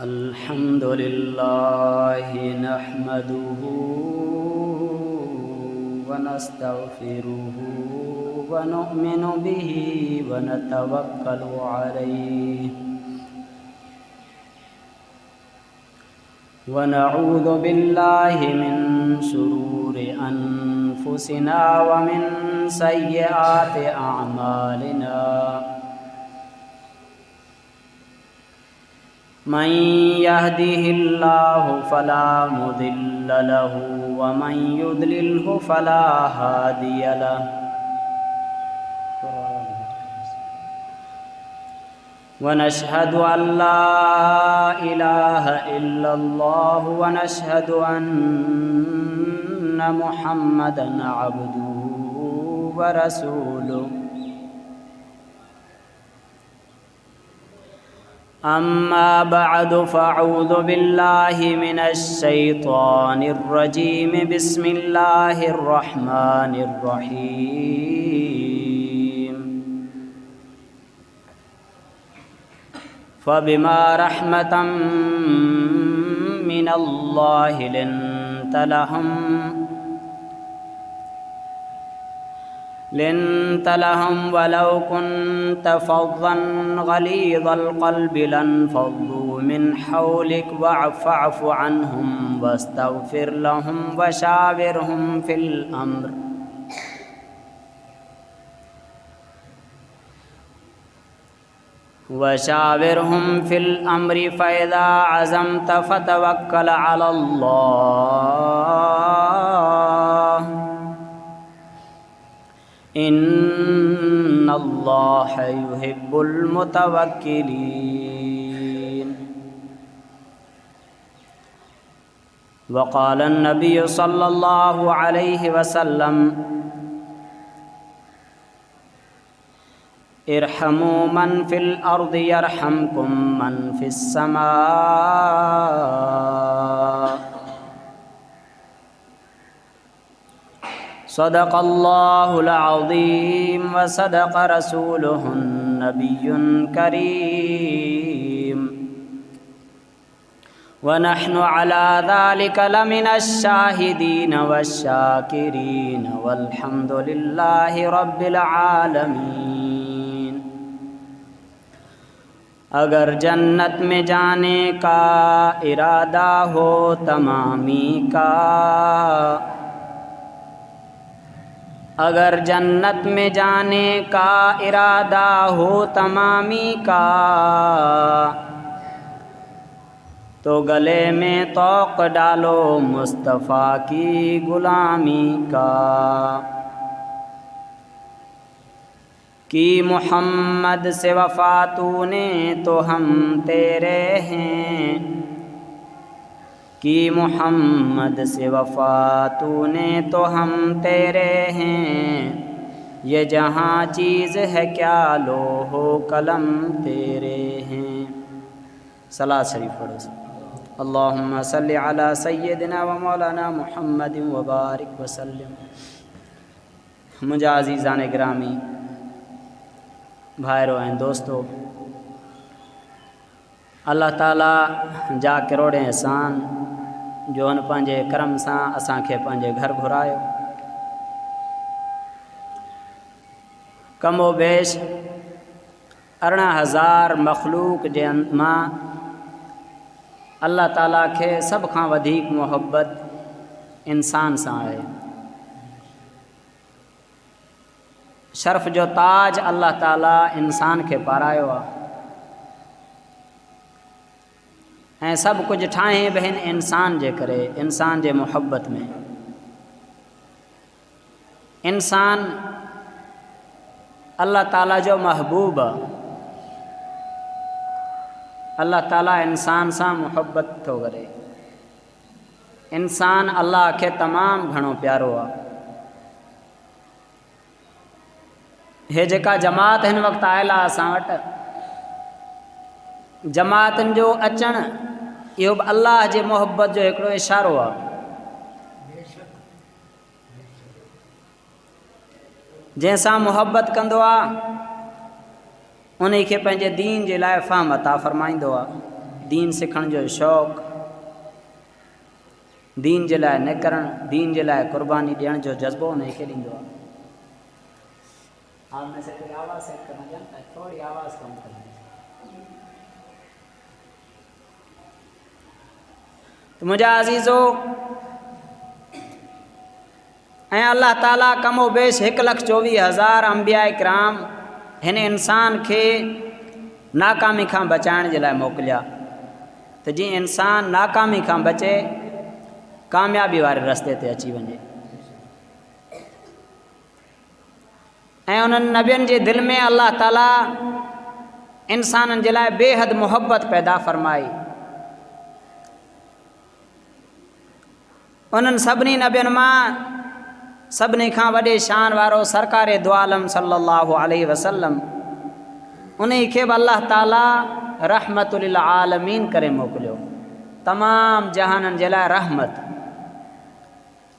अल्हम्दुलिल्लाहि नहमदुहु व नस्तगफिरुहु व नु'मिनु बिही व नतवक्कलु अलैहि व नऊज़ु बिल्लाहि मिन शुरूरि अनफुसिना व मिन सय्यिआति अअमालिना मन यहदिहिल्लाहु फला मुदिल्ल लहु व मन युद्लिल्हु फला हादिय लहु व नशहदु अल्ला इलाहा इल्लल्लाहु व नशहदु अन्ना मुहम्मदन अब्दुहु व रसूलुहु अम्मा बअदु फ़अऊज़ु बिल्लाहि मिनश शैतानिर रजीम बिस्मिल्लाहिर रहमानिर रहीम फ़बिमा रहमतम मिनल्लाहि लिन्त लहुम वलौ कुन्त फ़ज़्ज़न गलीज़ल क़ल्बि लन्फ़ज़्ज़ू मिन हौलिक फ़अफ़ु अन्हुम वस्तग़फ़िर लहुम वशाविरहुम फ़िल अम्रि फ़इज़ा अज़म्त फ़तवक्कल अलल्लाह इन्नल्लाह युहिब्बुल मुतवक्किलीन। वक़ाल नबिय्यु सल्लल्लाहु अलैहि वसल्लम इरहमू मन फिल अर्दि यरहमकुम मन फिस समा। सदक़ल्लाहुल अज़ीम व सदक़ रसूलुहुन नबियुल करीम व नहनु अला ज़ालिका लमिनश शाहिदीन वश्शाकिरीन वल्हम्दुलिल्लाहि रब्बिल आलमीन। अगर जन्नत में जाने का इरादा हो तमामी का, अगर जन्नत में जाने का इरादा हो तमामी का, तो गले में तौक़ डालो मुस्तफ़ा की ग़ुलामी का। कि मोहम्मद से वफ़ा तूने तो हम तेरे हैं, कि मोहम्मद से वफ़ा तूने तो हम तेरे हैं। ये जहाँ चीज़ है क्या लोहो कलम तेरे हैं। सलात शरीफ पढ़ो। अल्लाहुम्मा सल्लि अला सय्यदिना व मौलाना मुहम्मदिन व बारिक व सल्लिम। मुझे अज़ीज़ान गिरामी भाइरों ऐं दोस्तों, अल्लाह ताला जा करोड़े एहसान जो उन पंहिंजे करम सां असांखे पंहिंजे घर घुरायो। कमो बेश 18,000 मखलूक जे मां अल्लाह ताला खे सभ खां वधीक मोहब्बत इंसान सां आहे। शर्फ़ जो ताज अल्लाह ताला इंसान खे पारायो आहे ऐं सभु कुझु ठाहे बि हिन इंसान जे करे, इंसान जे मोहब्बत में। इंसान अल्लाह ताला जो महबूब आहे। अल्लाह ताला इंसान सां मोहब्बत थो करे। इंसान अल्लाह खे तमामु घणो प्यारो आहे। हे जेका जमात हिन वक़्तु आयल आहे असां वटि, जमातुनि जो अचणु इहो बि अल्लाह जे मोहब्बत जो हिकिड़ो इशारो आहे। जंहिंसां मोहब्बत कंदो आहे उन खे पंहिंजे दीन जे लाइ फ़हम अता फ़रमाईंदो आहे। दीन सिखण जो शौक़, दीन जे लाइ निकिरण, दीन जे लाइ क़ुर्बानी ॾियण जो जज़्बो उनखे ॾींदो आहे। आप में से कोई आवाज़ सेट करना जानता है? थोड़ी आवाज़ कम करनी। तो मुंहिंजा अज़ीज़ो ऐं अल्लाह ताला कमो बेश 1,24,000 अंबिया इकराम हिन इंसान खे नाकामी खां बचाइण जे लाइ मोकिलिया, त जीअं इंसान नाकामी खां बचे कामयाबी वारे रस्ते ते अची वञे। ऐं उन्हनि नबियनि जे दिलि में अल्लाह ताला इंसाननि जे लाइ बेहद मुहबत पैदा फ़रमाई। उन्हनि सभिनी नबियनि मां सभिनी खां वॾे शान वारो सरकारे दो आलम सल्लल्लाहु अलैहि वसल्लम, उन खे बि अल्लाह ताला रहमतुल लिल आलमीन करे मोकिलियो, तमाम जहाननि जे लाइ रहमत।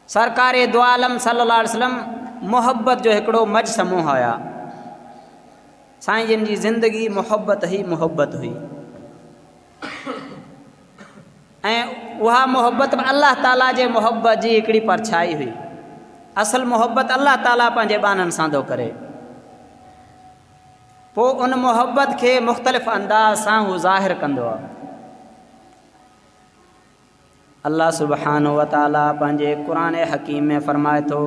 सरकारे दो आलम सल्लल्लाहु अलैहि वसल्लम मुहब्बत जो हिकिड़ो मजसमूह हुया। साईं जिन जी ज़िंदगी मुहब्बत ई मुहब्बत हुई, ऐं उहा मुहब्बत अल्लाह ताला जे मुहब्बत जी हिकिड़ी परछाई हुई। असल मुहब्बत अल्लाह ताला पंहिंजे बाननि सां थो करे, पोइ उन मुहब्बत खे मुख़्तलिफ़ अंदाज़ सां हू ज़ाहिर कंदो आहे। अल्लाह सुब्हानहु व तआला पंहिंजे क़ुरान हकीम में फ़रमाए थो,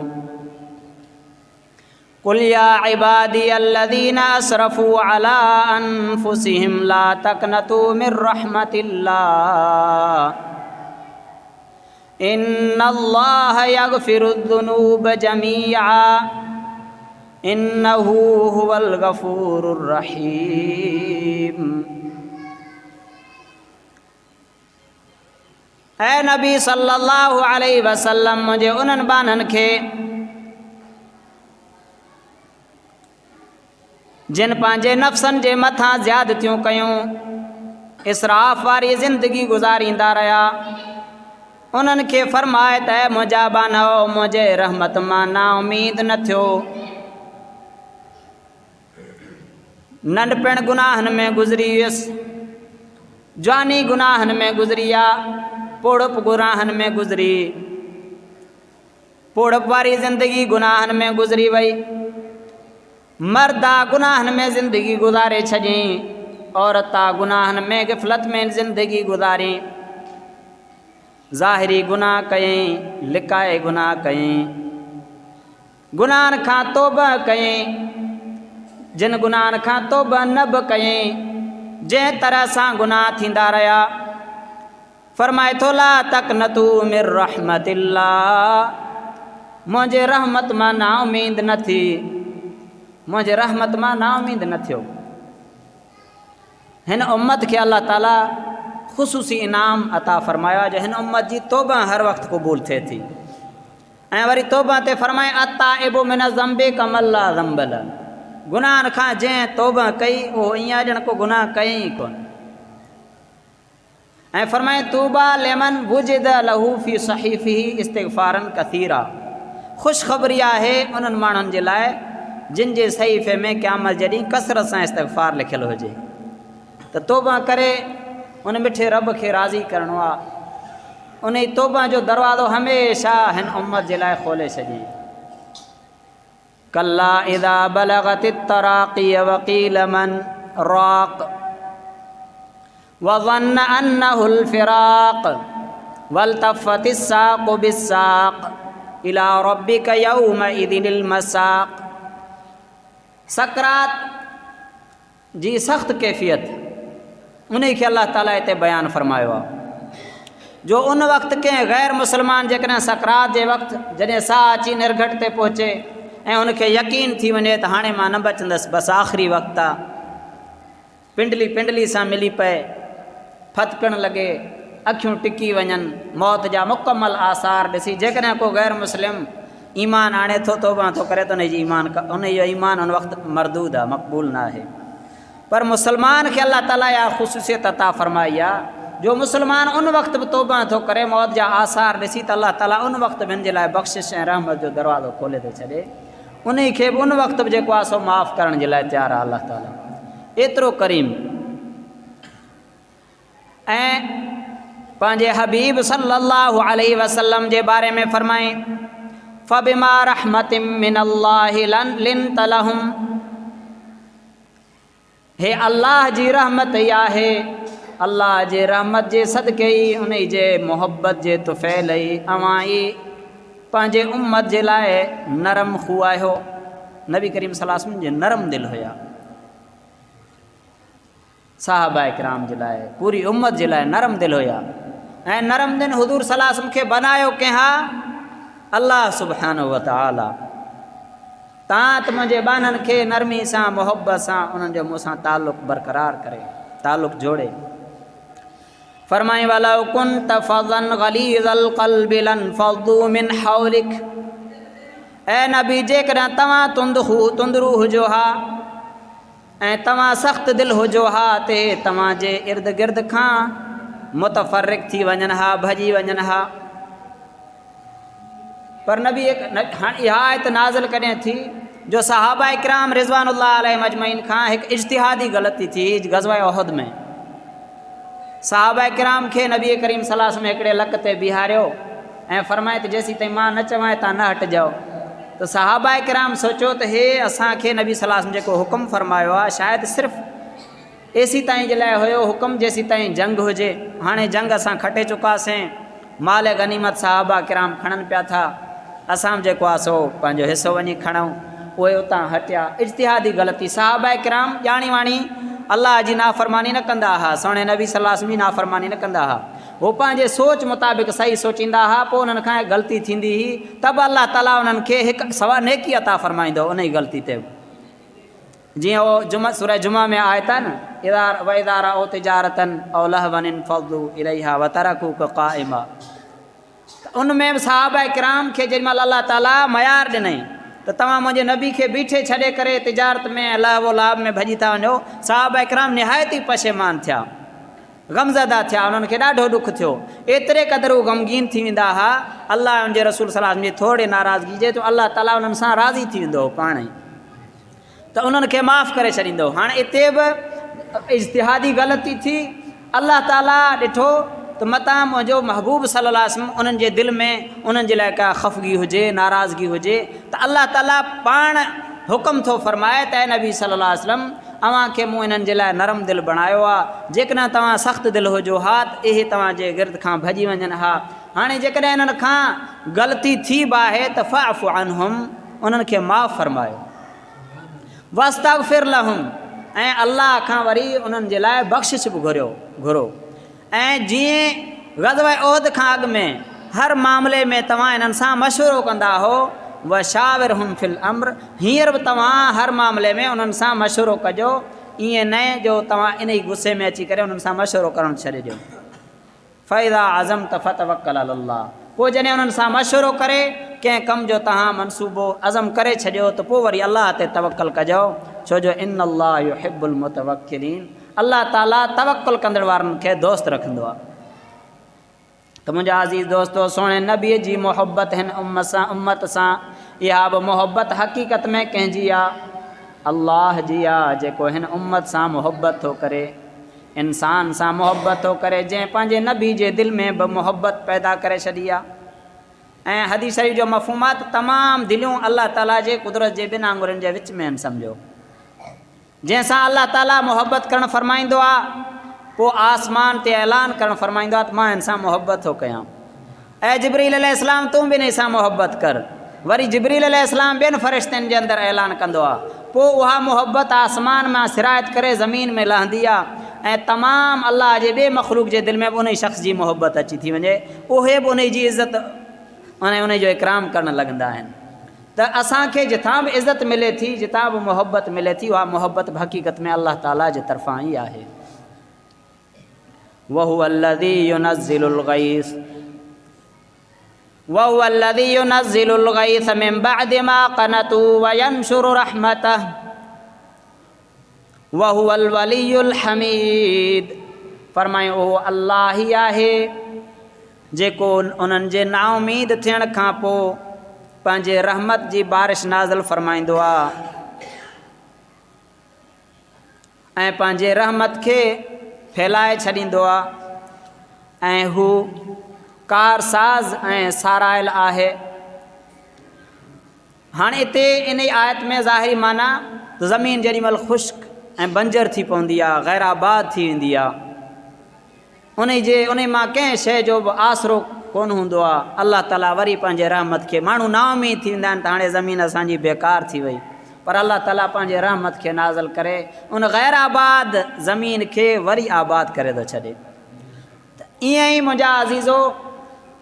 कुल या इबादी अल्लज़ीना असरफ़ू अला अनफुसिहिम ला तक़नतू मिर रहमतिल्लाह इन्नल्लाह यग़फ़िरुज़्ज़ुनूब जमीआ इन्नहू हुवल गफ़ूरुर रहीम। ऐ नबी सल्लल्लाहु अलैहि वसल्लम, मुझे उन्हनि बाननि खे जिन पंहिंजे नफ़्सनि जे मथां ज़्यादतियूं कयूं, इसराफ़ वारी ज़िंदगी गुज़ारींदा रहिया, उन्हनि खे फ़रमाए त मुंहिंजा बानो मुंहिंजे रहमत मां ना उमीद न थियो। नंढपिण गुनाहनि में गुज़री वियुसि, जवानी गुनाहनि में गुज़री आहे, पोड़प गुनाहनि में गुज़री, पोड़प वारी ज़िंदगी गुनाहनि में गुज़री वई, मर्दा गुनाहनि में ज़िंदगी गुज़ारे छॾियईं, औरता गुनाहनि में ग़फ़लत में ज़िंदगी गुज़ारी, ज़ाहिरी गुनाह कयईं, लिकाए गुनाह कयईं, गुनाहनि खां तौबा कयईं, जिन गुनाहनि खां तौबा न बि कयईं, जंहिं तरह सां गुनाह थींदा रहिया। फ़रमाए थो ला तक़नतू मिर रहमतिल्लाह, मुंहिंजे रहमत मां ना उमीद न थी, मुंहिंजे रहमत मां ना उमीद न थियो। हिन उम्मत खे अल्लाह ताला ख़ुसूसी इनाम अता फ़रमायो आहे, जो हिन उम्मत जी तौबा हर वक़्तु क़बूल थिए थी। ऐं वरी तौबा ते फ़रमाए अत्ताइबु मिन ज़ंबि कमन ला ज़ंब लह, गुनाहनि खां जंहिं तौबा कई उहो ईअं ॼण को गुनाह कयईं ई कोन। ऐं फ़रमाए तूबा लिमन वुजिद लहू फ़ी सहीफ़िही इस्तिग़फ़ारन कसीरा, ख़ुशख़बरी आहे उन्हनि माण्हुनि जे लाइ जिन जे सहीफ़े में क़यामत जॾहिं कसरत सां इस्तिग़फ़ार लिखियलु हुजे। त तौबा करे उन मिठे रब खे राज़ी करिणो आहे, उन ई तौबा जो दरवाज़ो हमेशह हिन उम्मत जे लाइ खोले छॾियईं। कल्ला इज़ा बलगतित तराक़ी वक़ील मन राक़ वज़न्न अन्नहुल फ़िराक़ वल्तफ़तिस साक़ु बिस्साक़ इला रब्बिक यौमइज़िनिल मसाक़। सकरात जी सख़्त कैफ़ियत उन खे अल्लाह ताला हिते बयानु फ़रमायो आहे, जो उन वक़्तु कंहिं ग़ैर मुस्लमान जेकॾहिं सकरात जे वक़्तु जॾहिं साह अची निर्घट ते पहुचे ऐं उनखे यकीन थी वञे त हाणे मां न बचंदसि, बसि आख़िरी वक़्तु आहे, पिंडली पिंडली सां मिली पए, फतकणु लॻे, अखियूं टिकी वञनि, मौत जा मुकमल आसार ॾिसी जेकॾहिं को ग़ैर मुस्लिम ईमान आणे थो, तौबा थो करे, त उन जो ईमान उन वक़्तु मरदूद आहे, मक़बूल न आहे। पर मुसलमान खे अल्लाह ताला या ख़ुसूसियत अता फ़रमाई आहे, जो मुसलमान उन वक़्तु बि तौबा थो करे, मौत जा आसार ॾिसी त अल्लाह ताला उन वक़्तु बि हिन जे लाइ बख़्शिश ऐं रहमत जो दरवाज़ो खोले थो छॾे, उन खे बि उन वक़्तु बि जेको आहे सो माफ़ु करण जे लाइ तयारु आहे अल्लाह ताला। एतिरो करीम ऐं पंहिंजे हबीब सल्लल्लाहु अलैहि वसल्लम जे बारे में फरमाई फबिमा रहमतिम मिनल्लाहि लिन्त लहुम, हे अल्लाह जी रहमत ई आहे, अल्लाह जे रहमत जे सदके ई उन जे मोहब्बत जे तुफ़ैल ई अवां ई पंहिंजे उम्मत जे लाइ नरम खू आहियो। नबी करीम सल्लल्लाहु अलैहि वसल्लम जे नरम दिल हुया, साहबा किराम जे लाइ, पूरी उम्मत जे लाइ नरम दिल हुया। ऐं नरम दिल हुज़ूर सल्लल्लाहु अलैहि वसल्लम खे बनायो कंहिं अल्लाह सुब्हानहु व तआला। तव्हां त मुंहिंजे ॿाननि खे नरमी सां मोहब्बत सां उन्हनि जो मूंसां ताल्लुक़ बरक़रार करे, ताल्लुक़ जोड़े। फरमाई वलौ कुन्त फज़्ज़न गलीज़ल क़ल्बि लन्फ़ज़्ज़ू मिन हौलिक, ऐं नबी जेकॾहिं तव्हां तुंदरू हुजो हा ऐं तव्हां सख़्त दिलि हुजो हा ते तव्हांजे इर्द गिर्द खां मुतफ़र्रिक़ थी वञनि हा, भॼी वञनि हा। पर नबी हाणे इहा आयत नाज़िल कॾहिं थी जो सहाबा इकराम रिज़वानुल्लाह अलैहिम अजमईन खां हिकु इज्तिहादी ग़लती थी ग़ज़वा उहद में। सहाबा इकराम खे नबी करीम सल्लल्लाहु अलैहि वसल्लम हिकिड़े लक ते बीहारियो ऐं फरमाए त जेसीं ताईं मां न चवां तव्हां न हटिजाओ। त सहाबा इकराम सोचियो त हे असांखे नबी सल्लल्लाहु अलैहि वसल्लम जेको हुकुम फरमायो आहे शायदि सिर्फ़ु एसी ताईं जे लाइ हुयो हुकुम जेसीं ताईं जंग हुजे। हाणे जंग असां खटे चुकासीं, माल गनीमत सहाबा किराम खणनि पिया था, असां जेको आहे सो पंहिंजो हिसो वञी खणूं, उहे उतां हटिया। इज्तिहादी ग़लती, सहाबा किराम ॼाणी वाणी अल्लाह जी नाफ़रमानी न कंदा हुआ, सोणे नबी सल्लल्लाहु अलैहि वसल्लम जी नाफ़रमानी न कंदा हुआ, उहो पंहिंजे सोच मुताबिक़ सही सोचींदा हुआ। पोइ उन्हनि खां ग़लती थींदी हुई त बि अल्लाह ताला उन्हनि खे हिकु सवा नेकी अता फ़रमाईंदो उन ई ग़लती ते। जीअं उहो सूरह जुमा में आयत आहे न, इज़ा रअऊ तिजारतन औ लहवन इन्फ़ज़्ज़ू इलैहा व तरकूका क़ाइमा। उन में बि सहाबा किराम खे जेॾीमहिल अल्लाह ताला मयार ॾिनई त तव्हां मुंहिंजे नबी खे बीठे छॾे करे तिजारत में लहव लाभ में भॼी था वञो, सहाबा किराम निहायत ई पशेमान थिया, ग़मज़दा थिया, उन्हनि खे ॾाढो ॾुख थियो। एतिरे क़दुरु ग़मगीन थी वेंदा हुआ अल्लाह उन जे रसूल सल्लल्लाहु अलैहि वसल्लम जी थोरी नाराज़गी जे, तो अल्लाह ताला उन्हनि सां राज़ी थी वेंदो पाण ई, त उन्हनि खे माफ़ु करे छॾींदो। हाणे हिते बि इज्तिहादी ग़लती थी, अल्लाह ताला ॾिठो त मतां मुंहिंजो महबूब सल्लल्लाहु अलैहि वसल्लम उन्हनि जे दिलि में उन्हनि जे लाइ का ख़फ़गी हुजे, नाराज़गी हुजे, त अल्लाह ताला पाण हुकुम थो फरमाए त नबी सल्लल्लाहु अलैहि वसल्लम अव्हांखे मूं इन्हनि जे लाइ नरम दिलि बणायो आहे, जेकॾहिं तव्हां सख़्तु दिलि हुजो हा त इहे तव्हांजे गिर्द खां भॼी वञनि हा। हाणे जेकॾहिं इन्हनि खां ग़लती थी बि आहे त फ़अफ़ु अन्हुम, उन्हनि खे माफ़ु फरमायो, वस्तग़फिर लहुम, ऐं अल्लाह खां वरी उन्हनि जे लाइ बख़्शिश बि घुरो। ऐं जीअं ग़ज़वा उहद खां अॻु में हर मामले में तव्हां इन्हनि सां मशवरो कंदा हो, व शाविरहुम फिल अम्र, हींअर बि तव्हां हर मामले में उन्हनि सां मशवरो कजो, ईअं न जो तव्हां इन ई गुस्से में अची करे उन्हनि सां मशवरो करणु छॾे ॾियो। फ़इज़ा अज़मत फ़तवक्कल अलल्लाह, पोइ जॾहिं उन्हनि सां मशवरो करे कंहिं कम जो तव्हां मनसूबो अज़म करे छॾियो त पोइ वरी अल्लाह ते तवक्कल कजो, छो जो इन्नल्लाह युहिब्बुल मुतवक्किलीन, अल्लाह ताला तवक्कुल कंदड़ वारनि खे दोस्त रखंदो आहे। त मुंहिंजा अज़ीज़ दोस्तो, सोणे नबीअ जी मोहब्बत हिन उम्मत सां, इहा बि मोहब्बत हक़ीक़त में कंहिंजी आहे, अल्लाह जी आहे, जेको हिन उम्मत सां मोहब्बत थो करे, इंसान सां मोहब्बत थो करे, जंहिं पंहिंजे नबी जे दिलि में बि मोहब्बत पैदा करे छॾी आहे। ऐं हदीस शरीफ़ जो मफ़हूमात तमामु दिलियूं अल्लाह ताला जे कुदरत जे ॿिनि आङुरनि जे विच में आहिनि, सम्झो। जंहिंसां अल्लाह ताला मोहब्बत करणु फ़रमाईंदो आहे, पोइ आसमान ते ऐलान करणु फ़रमाईंदो आहे त मां हिन सां मोहब्बत थो कयां, ऐं जिब्रील अलैहिस्सलाम तूं बि हिन सां मोहब्बत कर। वरी जिब्रील अलैहिस्सलाम ॿियनि फ़रिश्तनि जे अंदरि ऐलान कंदो आहे, पोइ उहा मोहब्बत आसमान मां सिरायत करे ज़मीन में लहंदी आहे, ऐं तमामु अल्लाह जे ॿिए मख़लूक जे दिलि में बि उन शख़्स जी मोहब्बत अची थी वञे, उहे बि उन जी इज़त ऐं उन जो इकराम करणु लॻंदा आहिनि। त असांखे जिथां बि इज़त मिले थी, जितां बि मोहब्बत मिले थी, उहा मोहब्बत हक़ीक़त में अल्लाह ताला जे तरफ़ां ई आहे। वहुवल्लज़ी युनज़्ज़िलुल गैस, वहुवल्लज़ी युनज़्ज़िलुल गैस मिन बअदि मा क़नतू व यंशुरु रहमतह वहुवल वलियुल हमीद। फरमायो उहो अल्लाह ई आहे जेको उन्हनि जे नाउमीद थियण खां पोइ पंहिंजे रहमत जी बारिश नाज़िल फरमाईंदो आहे, ऐं पंहिंजे रहमत खे फैलाए छॾींदो आहे। ऐं हू कारसाज़ ऐं सारायल आहे। हाणे हिते इन आयत में ज़ाहिरी माना त ज़मीन जेॾीमहिल ख़ुश्क ऐं बंजर थी पवंदी आहे, गैर आबाद थी वेंदी आहे, उन मां कंहिं शइ जो बि आसरो कोन हूंदो आहे। अल्लाह ताला वरी पंहिंजे रहमत खे, माण्हू नाउमीद थी वेंदा आहिनि त हाणे ज़मीन असांजी बेकार थी वई, पर अल्लाह ताला पंहिंजे रहमत खे नाज़िल करे उन गैर आबाद ज़मीन खे वरी आबाद करे थो छॾे। त ईअं ई मुंहिंजा अज़ीज़ो,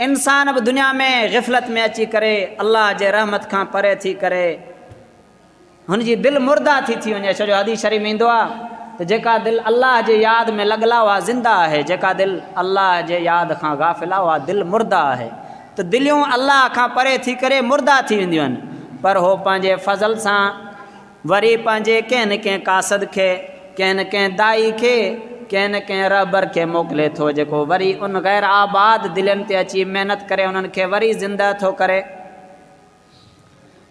इंसान बि दुनिया में ग़िफ़लत में अची करे अल्लाह जे रहमत खां परे थी करे हुनजी दिलि मुर्दा थी वञे। छो जो हदीस शरीफ़ में ईंदो आहे त जेका दिलि अल्लाह जे याद में लॻल आहे उहा ज़िंदा आहे, जेका दिलि अल्लाह जे याद खां गाफ़िल आहे उहा दिलि मुर्दा आहे। त दिलियूं अल्लाह खां परे थी करे मुर्दा थी वेंदियूं आहिनि, पर हो पंहिंजे फज़ल सां वरी पंहिंजे कंहिं न कंहिं कासद खे, कंहिं न कंहिं दाई खे, कंहिं न कंहिं रहबर खे मोकिले थो, जेको वरी उन गैर आबाद दिलनि ते अची महिनत करे उन्हनि खे वरी ज़िंदा थो करे।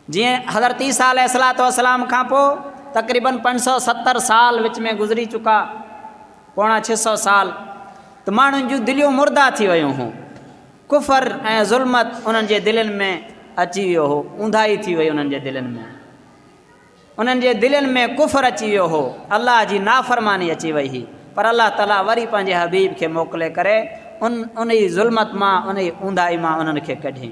जीअं हज़रत ईसा अलैहिस्सलाम खां पोइ तक़रीबन 570 साल विच में गुज़री चुका, पौणा 600 साल, त माण्हुनि जूं दिलियूं मुर्दा थी वियूं हुयूं। कुफ़र ऐं ज़ुल्मत उन्हनि जे दिलनि में अची वियो हो, ऊंधाई थी वई उन्हनि जे दिलनि में, उन्हनि जे दिलनि में कुफ़र अची वियो हो, अल्लाह जी नाफ़रमानी अची वई हुई। पर अल्लाह ताला वरी पंहिंजे हबीब खे मोकिले करे उन ज़ुल्मत मां, उन ऊंधाई मां उन्हनि खे कढी।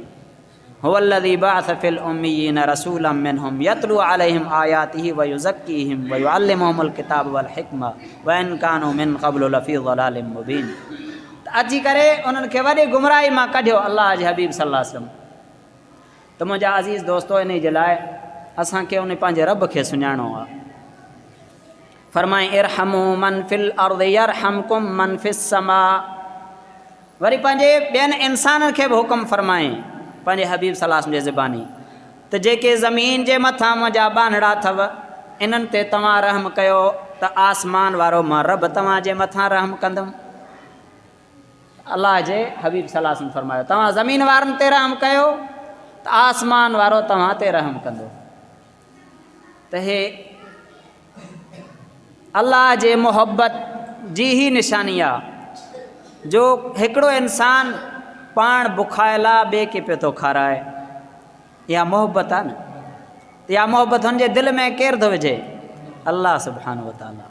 हुवल्लज़ी बअस फ़िल उम्मिय्यीन रसूलन मिनहुम यतलू अलैहिम आयातिही व युज़क्कीहिम व युअल्लिमुहुमुल किताब वल हिकमा व इन कानू मिन क़ब्लु लफ़ी ज़लालिम मुबीन। त अची करे उन्हनि खे वरी गुमराही मां कढियो अल्लाह जे हबीब सल्लल्लाहु अलैहि वसल्लम। त मुंहिंजा अज़ीज़ दोस्तो, इन जे लाइ असांखे उन पंहिंजे रब खे सुञाणो आहे। फरमाए इरहमू मन फिल अर्द यरहमकुम मन फिस समा। वरी पंहिंजे ॿियनि इंसाननि खे बि हुकुम फरमाए पंहिंजे हबीब सल्लल्लाहु अलैहि वसल्लम जे ज़बानी त जेके ज़मीन जे मथां मुंहिंजा बानड़ा अथव इन्हनि ते तव्हां रहम कयो त आसमान वारो मां रब तव्हांजे मथां रहम कंदुमि। अल्लाह जे हबीब सल्लल्लाहु अलैहि वसल्लम फरमायो तव्हां ज़मीन वारनि ते रहम कयो त आसमान वारो तव्हां ते रहम कंदो। त हे अल्लाह जे मुहब्बत जी ही निशानी आहे जो हिकिड़ो इंसान पाण बुखायल आहे ॿिए खे पियो थो खाराए। इहा मोहब्बत आहे न, इहा मोहब्बत हुनजे दिलि में केरु थो विझे? अल्लाह सुब्हानो व तआला।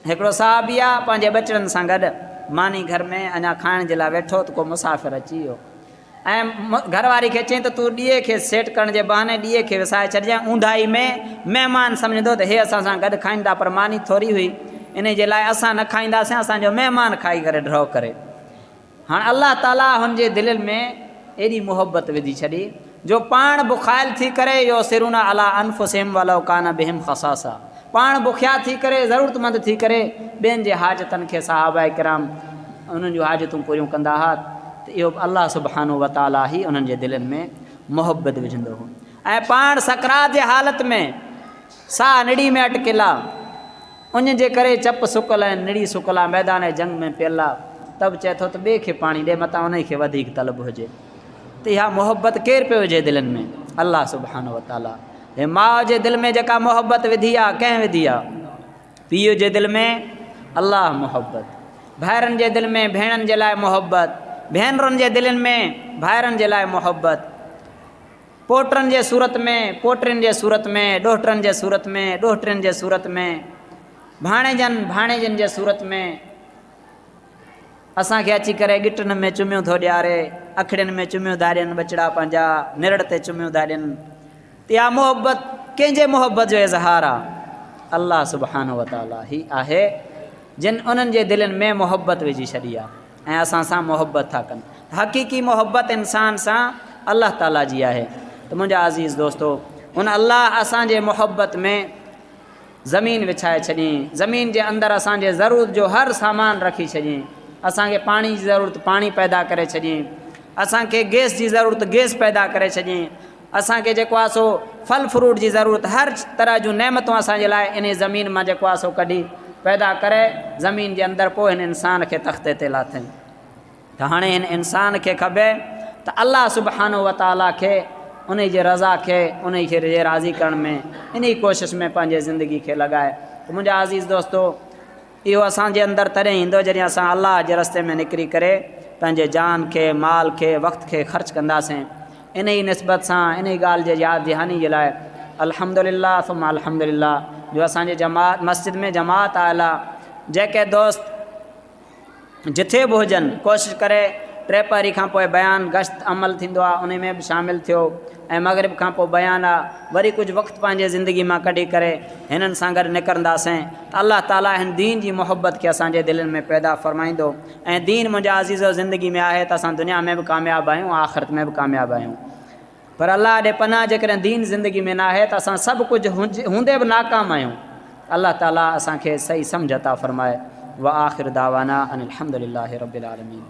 हिकिड़ो साहबी आहे पंहिंजे बचड़नि सां गॾु मानी घर में अञा खाइण जे लाइ वेठो त को मुसाफ़िर अची वियो ऐं घरवारी खे चई त तूं ॾीए खे सेट करण जे बहाने ॾीए खे विसाए छॾिजांइ। ऊंधाई में महिमान सम्झंदो त हे असां सां गॾु खाईंदा, पर मानी थोरी हुई, इन जे लाइ असां न खाईंदासीं, असांजो महिमान खाई करे ड्रॉ करे। हाणे अल्लाह ताला हुनजे दिलि में एॾी मुहबत विझी छॾी जो पाण बुखायल थी करे यो सिरुन अला अनफुसिहिम वलौ कान बिहिम ख़सासा, पाण बुखिया थी करे ज़रूरतमंद थी करे ॿियनि जे हाजतनि खे सहाबा किराम उन्हनि जूं हाजतूं पूरियूं कंदा हुआ। त इहो अल्लाह सुब्हानो व तआला ई उन्हनि जे दिलनि में मुहबत विझंदो हो। ऐं पाण सकरात जे हालत में साह निड़ी में अटकियल आहे, उन जे करे चप सुकल ऐं निड़ी सुकल आहे, मैदान जंग में पियल आहे, तब चए थो त ॿिए खे पाणी ॾे मतां उन खे वधीक तलब हुजे। त इहा मुहबत केरु पियो विझे दिलनि में? अल्लाह सुब्हानो व तआला। हे माउ जे दिलि में जेका मुहबत विधी आहे कंहिं विधी आहे? पीउ जे दिलि में अल्लाह मुहबत, भाइरनि जे दिलि में भेणनि जे लाइ मुहबत, भेनरुनि जे दिलनि में भाइरनि जे लाइ मुहबत, पोटनि जे सूरत में पोटियुनि जे सूरत में, ॾोहिटनि जे सूरत में ॾोहिटियुनि जे सूरत में, भाणेजनि भाणेजनि जे सूरत में असांखे अची करे गिटनि में चुमियूं थो ॾियारे, अखिड़ियुनि में चुमियूं था ॾियनि बचड़ा पंहिंजा, निरड़ ते चुमियूं था ॾियनि। त इहा मुहबत कंहिंजे मुहबत जो इज़हार आहे? अल्लाह सुब्हानो व तआला ही आहे जिन उन्हनि जे दिलनि में मुहबत विझी छॾी आहे ऐं असां सां मुहबत था कनि। हक़ीक़ी मुहबत इंसान सां अल्लाह ताला जी आहे। त मुंहिंजा अज़ीज़ दोस्तो, उन अल्लाह असांजे मुहबत में ज़मीन विछाए छॾियईं, ज़मीन जे अंदरि असांजे ज़रूरत जो हर सामान रखी छॾियईं, असांखे पाणी जी ज़रूरत पाणी पैदा करे छॾियईं, असांखे गैस जी ज़रूरत गैस पैदा करे छॾियईं, असांखे जेको आहे सो फल फ्रूट जी ज़रूरत हर तरह जूं नेमतूं असांजे लाइ इन ज़मीन मां जेको आहे सो कढी पैदा करे ज़मीन जे अंदरि पोइ हिन इंसान खे तख़्ते ते लाथईं। त हाणे हिन इंसान खे खपे त अल्लाह सुब्हानो व तआला खे उन जे रज़ा खे उन खे राज़ी करण में इन कोशिश में पंहिंजे ज़िंदगी खे लॻाए। त मुंहिंजा अज़ीज़ दोस्तो, इहो असांजे अंदरि तॾहिं ईंदो जॾहिं असां अलाह जे रस्ते में निकिरी करे पंहिंजे जान खे माल खे वक़्त खे ख़र्च कंदासीं। इन ई निस्बत सां इन ई ॻाल्हि जे यादि दहानी जे लाइ अल्हम्दुलिल्लाह सुम्मा अल्हम्दुलिल्लाह जो असांजे जमात मस्जिद में जमात आयल आहे। जेके दोस्त जिथे बि हुजनि कोशिशि करे 3 पहरी खां पोइ बयानु गश्त अमल थींदो आहे उन में बि शामिलु थियो ऐं मग़रिब खां पोइ बयानु आहे वरी कुझु वक़्तु पंहिंजे ज़िंदगी मां कढी करे हिननि सां गॾु निकिरंदासीं त अल्लाह ताला हिन दीन जी मोहबत खे असांजे दिलनि में पैदा फ़रमाईंदो ऐं दीन मुंहिंजा अज़ीज़ो ज़िंदगी में आहे त असां दुनिया में बि कामयाबु आहियूं आख़िरत में बि कामयाबु आहियूं। पर अल्लाह ॾे पनाह जेकॾहिं दीन ज़िंदगी में न आहे त असां सभु कुझु हूंदे बि नाकाम आहियूं। अल्लाह ताला असांखे सही सम्झ अता फ़रमाए। व आख़िर दावाना अनिल हम्दुलिल्लाहि रब्बिल आलमीन।